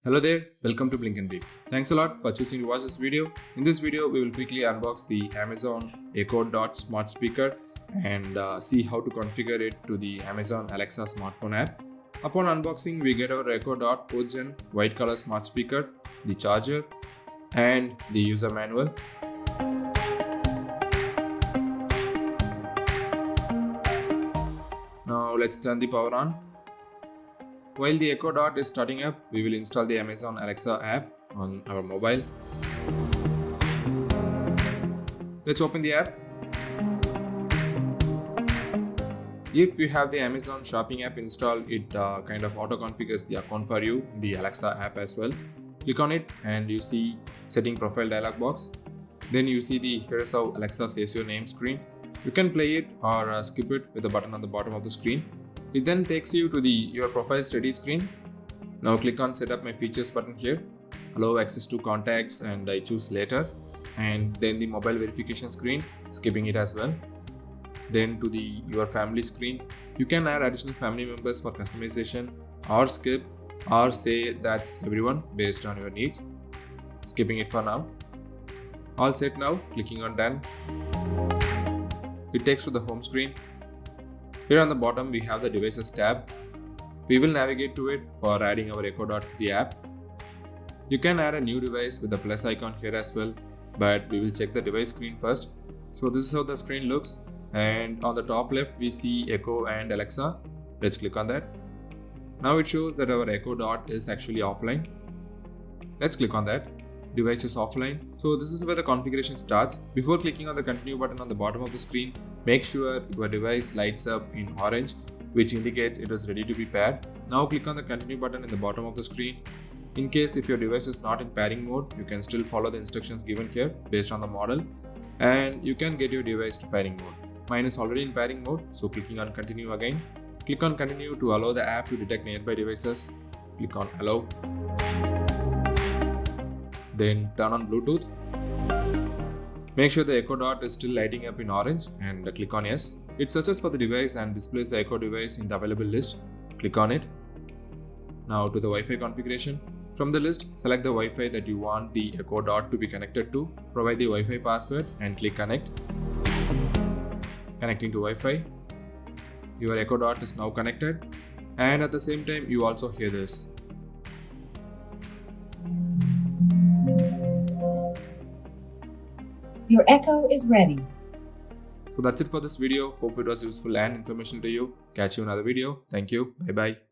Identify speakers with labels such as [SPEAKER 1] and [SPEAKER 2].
[SPEAKER 1] Hello there, welcome to Blink and Beep. Thanks a lot for choosing to watch this video. In this video, we will quickly unbox the Amazon Echo Dot smart speaker and see how to configure it to the Amazon Alexa smartphone app. Upon unboxing, we get our Echo Dot 4th Gen white color smart speaker, the charger, and the user manual. Now let's turn the power on. While the Echo Dot is starting up, we will install the Amazon Alexa app on our mobile. Let's open the app. If you have the Amazon shopping app installed, it kind of auto configures the account for you in the Alexa app as well. Click on it and you see setting profile dialog box. Then you see the here's how Alexa says your name screen. You can play it or skip it with the button on the bottom of the screen. It then takes you to the Your Profile Ready screen. Now click on Set Up My Features button here. Allow access to contacts and I choose later. And then the mobile verification screen, skipping it as well. Then to the Your Family screen. You can add additional family members for customization or skip or say that's everyone based on your needs. Skipping it for now. All set now, clicking on Done. It takes to the home screen. Here on the bottom we have the Devices tab. We will navigate to it for adding our Echo Dot to the app. You can add a new device with the plus icon here as well, but we will check the device screen first. So this is how the screen looks, and on the top left we see Echo and Alexa. Let's click on that. Now it shows that our Echo Dot is actually offline. Let's click on that. Device is offline. So this is where the configuration starts. Before clicking on the continue button on the bottom of the screen, make sure your device lights up in orange, which indicates it is ready to be paired. Now click on the continue button in the bottom of the screen. In case if your device is not in pairing mode, you can still follow the instructions given here based on the model, and you can get your device to pairing mode. Mine is already in pairing mode, so clicking on continue again. Click on continue to allow the app to detect nearby devices. Click on allow. Then turn on Bluetooth. Make sure the Echo Dot is still lighting up in orange and click on yes. It searches for the device and displays the Echo device in the available list. Click on it. Now to the Wi-Fi configuration. From the list, select the Wi-Fi that you want the Echo Dot to be connected to. Provide the Wi-Fi password and click connect. Connecting to Wi-Fi. Your Echo Dot is now connected, and at the same time you also hear this.
[SPEAKER 2] Your Echo is ready.
[SPEAKER 1] So that's it for this video. Hope it was useful and informational to you. Catch you in another video. Thank you. Bye bye.